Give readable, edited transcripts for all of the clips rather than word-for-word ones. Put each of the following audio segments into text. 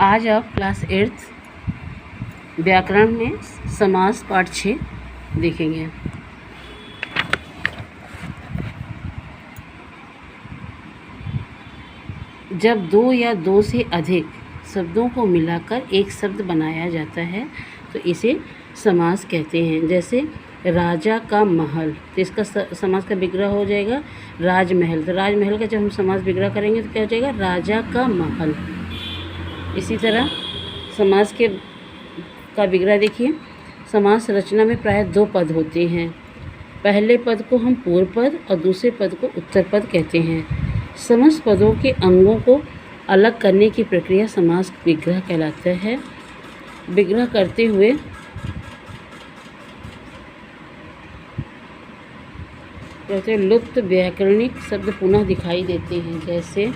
आज आप class 8th व्याकरण में समास पाठ 6 देखेंगे। जब दो या दो से अधिक शब्दों को मिलाकर एक शब्द बनाया जाता है तो इसे समास कहते हैं। जैसे राजा का महल, तो इसका समास का विग्रह हो जाएगा राजमहल। तो राजमहल का जब हम समास विग्रह करेंगे तो क्या हो जाएगा, राजा का महल। इसी तरह समास का विग्रह देखिए। समास रचना में प्रायः दो पद होते हैं। पहले पद को हम पूर्व पद और दूसरे पद को उत्तर पद कहते हैं। समस्त पदों के अंगों को अलग करने की प्रक्रिया समास विग्रह कहलाता है। विग्रह करते हुए कहते हैं लुप्त व्याकरणिक शब्द पुनः दिखाई देते हैं। जैसे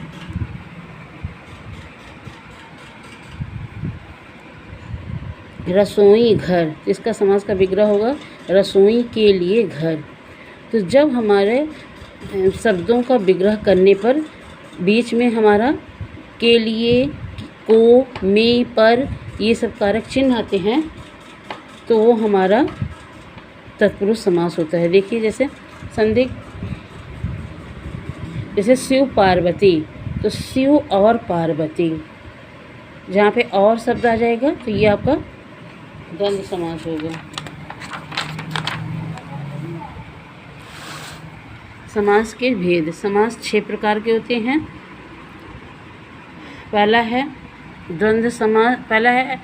रसोई घर, इसका समास का विग्रह होगा रसोई के लिए घर। तो जब हमारे शब्दों का विग्रह करने पर बीच में हमारा के लिए, को, में, पर ये सब कारक चिन्ह आते हैं तो वो हमारा तत्पुरुष समास होता है। देखिए जैसे संधि, जैसे शिव पार्वती, तो शिव और पार्वती, जहाँ पे और शब्द आ जाएगा तो ये आपका द्वंद्व समास होगा। समास के भेद। समास 6 प्रकार के होते हैं। पहला है द्वंद्व समास, पहला है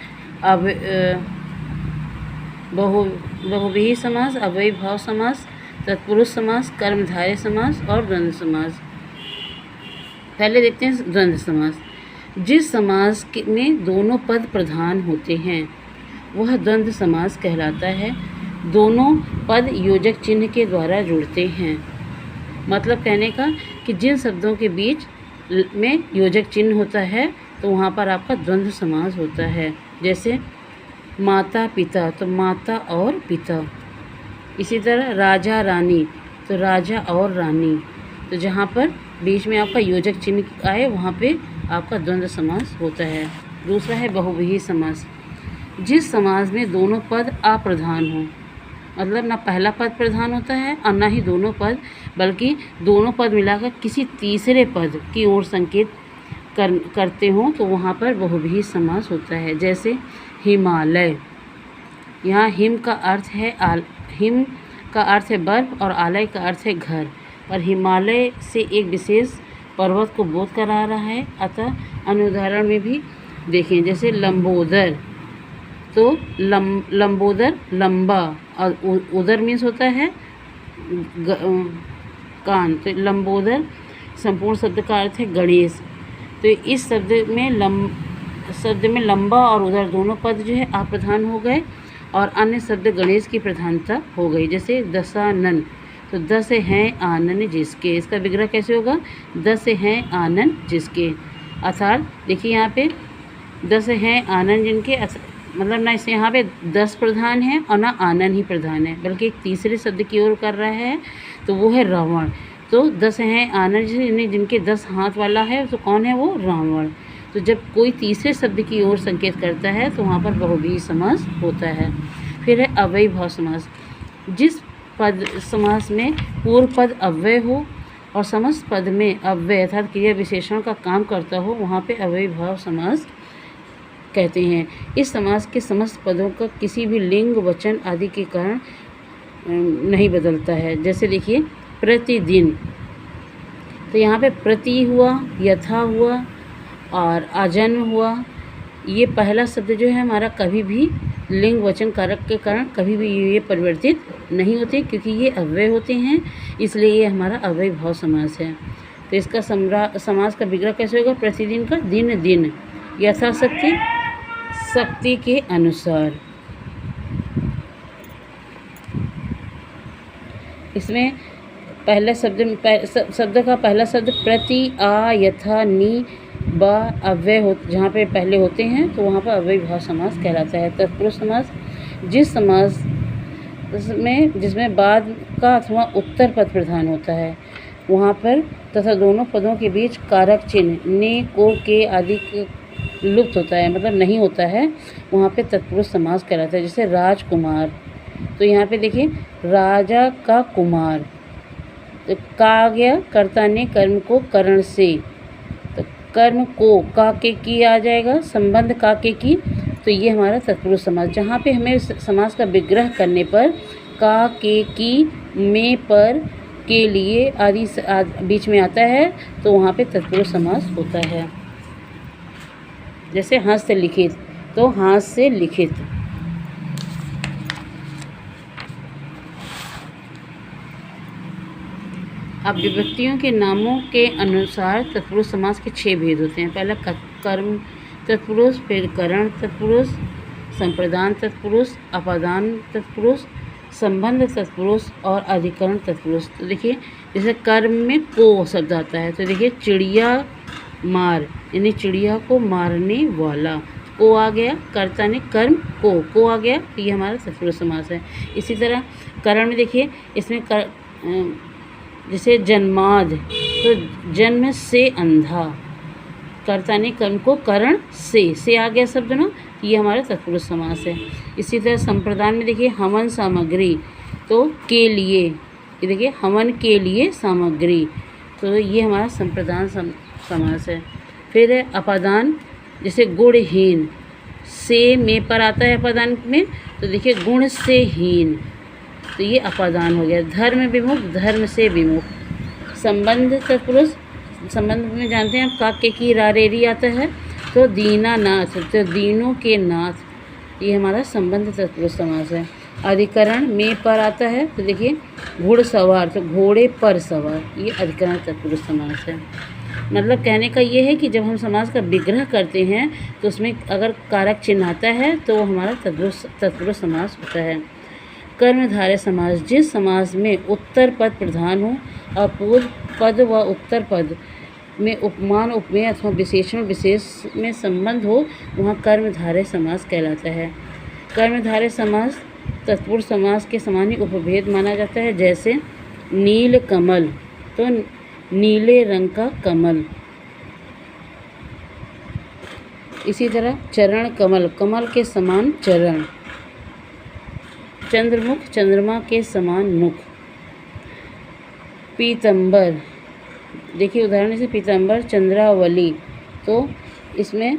बहुव्रीहि समास, अव्ययीभाव समास, तत्पुरुष समास, कर्मधारय समास और द्वंद्व समास। पहले देखते हैं द्वंद्व समास। जिस समास में दोनों पद प्रधान होते हैं वह द्वंद्व समास कहलाता है। दोनों पद योजक चिन्ह के द्वारा जुड़ते हैं। मतलब कहने का कि जिन शब्दों के बीच में योजक चिन्ह होता है तो वहाँ पर आपका द्वंद्व समास होता है। जैसे माता पिता, तो माता और पिता। इसी तरह राजा रानी, तो राजा और रानी। तो जहाँ पर बीच में आपका योजक चिन्ह आए वहाँ पे आपका द्वंद्व समास होता है। दूसरा है बहुव्रीहि समास। जिस समास में दोनों पद अप्रधान हों, मतलब ना पहला पद प्रधान होता है और ना ही दोनों पद, बल्कि दोनों पद मिलाकर किसी तीसरे पद की ओर संकेत करते हों तो वहाँ पर बहुव्रीहि समास होता है। जैसे हिमालय, यहाँ हिम का अर्थ है बर्फ और आलय का अर्थ है घर, और हिमालय से एक विशेष पर्वत को बोध करा रहा है। अतः अन्य उदाहरण में भी देखें, जैसे लंबोदर, तो लंबोदर लंबा, और उदर मीन्स होता है कान, तो लंबोदर संपूर्ण शब्द का अर्थ है गणेश। तो इस शब्द में लंबा और उदर दोनों पद जो है अप्रधान हो गए और अन्य शब्द गणेश की प्रधानता हो गई। जैसे दशानन, तो दस हैं आनन जिसके, इसका विग्रह कैसे होगा, दस हैं आनन जिसके। अर्थात देखिए यहाँ पे 10 हैं आनन जिनके, मतलब ना इसे यहाँ पे 10 प्रधान है और ना आनन ही प्रधान है, बल्कि एक तीसरे शब्द की ओर कर रहा है तो वो है रावण। तो 10 हैं आनन जिनके 10 हाथ वाला है, तो कौन है वो, रावण। तो जब कोई तीसरे शब्द की ओर संकेत करता है तो वहाँ पर बहुव्रीहि समास होता है। फिर है अव्ययीभाव समास। जिस पद समास में पूर्व पद अव्यय हो और समस्त पद में अव्यय अर्थात क्रिया विशेषण का काम करता हो वहाँ पे अव्ययीभाव समास कहते हैं। इस समास के समस्त पदों का किसी भी लिंग, वचन आदि के कारण नहीं बदलता है। जैसे देखिए प्रतिदिन, तो यहाँ पे प्रति हुआ, यथा हुआ और आजन्म हुआ। ये पहला शब्द जो है हमारा कभी भी लिंग, वचन, कारक के कारण कभी भी ये परिवर्तित नहीं होते, क्योंकि ये अव्यय होते हैं, इसलिए ये हमारा अव्ययीभाव समास है। तो इसका समास का विग्रह कैसे होगा, प्रतिदिन का दिन दिन, यथाशक्ति शक्ति के अनुसार। इसमें पहले शब्द का पहला शब्द प्रति, आ, यथा, नी, ब अव्यय हो, जहाँ पे पहले होते हैं तो वहाँ पर अव्ययीभाव समास कहलाता है। तत्पुरुष समास। जिस समास में जिसमें बाद का अथवा उत्तर पद प्रधान होता है वहाँ पर तथा दोनों पदों के बीच कारक चिन्ह ने, को, के आदि लुप्त होता है, मतलब नहीं होता है, वहाँ पे तत्पुरुष समास कहलाता है। जैसे राजकुमार, तो यहाँ पे देखिए राजा का कुमार, तो का आ गया, कर्ता ने कर्म को करण से, तो कर्म को का के की आ जाएगा, संबंध का के की, तो ये हमारा तत्पुरुष समास। जहाँ पे हमें समास का विग्रह करने पर का के की में पर के लिए आदि बीच में आता है, तो वहाँ पे तत्पुरुष समास होता है। जैसे हाथ से लिखित, तो हाथ से लिखित। अब विभक्तियों के नामों के अनुसार तत्पुरुष समास के 6 भेद होते हैं। पहला कर्म तत्पुरुष, फिर करण तत्पुरुष, संप्रदान तत्पुरुष, अपादान तत्पुरुष, संबंध तत्पुरुष और अधिकरण तत्पुरुष। तो देखिए जैसे कर्म में को शब्द आता है, तो देखिए चिड़िया मार, यानी चिड़िया को मारने वाला, को आ गया, कर्ता ने कर्म को आ गया, तो ये हमारा तत्पुरुष समास है। इसी तरह करण में देखिए, इसमें जैसे जन्माद, तो जन्म से अंधा, कर्ता ने कर्म को करण से आ गया शब्द ना, ये हमारा तत्पुरुष समास है। इसी तरह संप्रदान में देखिए हवन सामग्री, तो के लिए, ये देखिए हवन के लिए सामग्री, तो ये हमारा संप्रदान समास है। फिर है अपादान, जैसे गुणहीन, से में पर आता है अपादान में, तो देखिए गुण से हीन, तो ये अपादान हो गया। धर्म विमुख, धर्म से विमुख। संबंध तत्पुरुष, संबंध में जानते हैं आप काके की रारेरी आता है, तो दीनानाथ, तो दीनों के नाथ, ये हमारा संबंध तत्पुरुष समास है। अधिकरण में पर आता है, तो देखिए घुड़सवार, तो घोड़े पर सवार, ये अधिकरण तत्पुरुष समास है। मतलब कहने का ये है कि जब हम समास का विग्रह करते हैं तो उसमें अगर कारक चिन्ह आता है तो वो हमारा तत्पुरुष समास होता है। कर्मधारय समास, जिस समास में उत्तर पद प्रधान हो और पूर्व पद व उत्तर पद में उपमान उपमेय अथवा विशेषण विशेष में संबंध हो, वहाँ कर्मधारय समास कहलाता है। कर्मधारय समास तत्पुरुष समास के समान ही उपभेद माना जाता है। जैसे नील कमल, तो नीले रंग का कमल। इसी तरह चरण कमल, कमल के समान चरण। चंद्रमुख, चंद्रमा के समान मुख। पीतंबर, देखिए उदाहरण से पीतंबर चंद्रावली, तो इसमें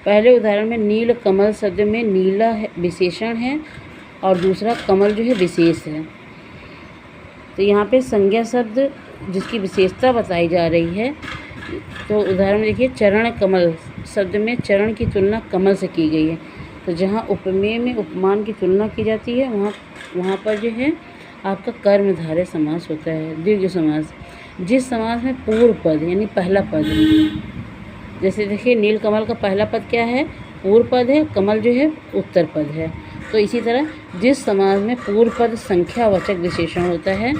पहले उदाहरण में नील कमल शब्द में नीला है विशेषण है और दूसरा कमल जो है विशेष है। तो यहाँ पे संज्ञा शब्द जिसकी विशेषता बताई जा रही है, तो उदाहरण देखिए चरण कमल शब्द में चरण की तुलना कमल से की गई है, तो जहाँ उपमेय में उपमान की तुलना की जाती है वहाँ पर जो है आपका कर्मधारय समास होता है। दीर्घ समास, जिस समास में पूर्व पद यानी पहला पद, जैसे देखिए नील कमल का पहला पद क्या है, पूर्व पद है, कमल जो है उत्तर पद है। तो इसी तरह जिस समास में पूर्व पद संख्यावाचक विशेषण होता है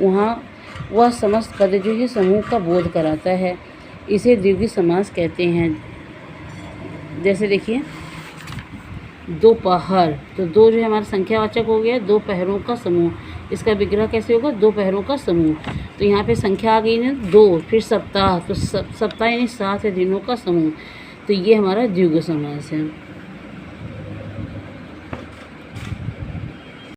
वहाँ वह समस्त पद जो है समूह का बोध कराता है, इसे द्विगु समास कहते हैं। जैसे देखिए दोपहर, तो दो जो है हमारा संख्यावाचक हो गया, दो पहरों का समूह। इसका विग्रह कैसे होगा, दो पहरों का समूह, तो यहाँ पे संख्या आ गई ना दो, फिर सप्ताह, तो सप्ताह यानी 7 दिनों का समूह, तो ये हमारा द्विगु समास है।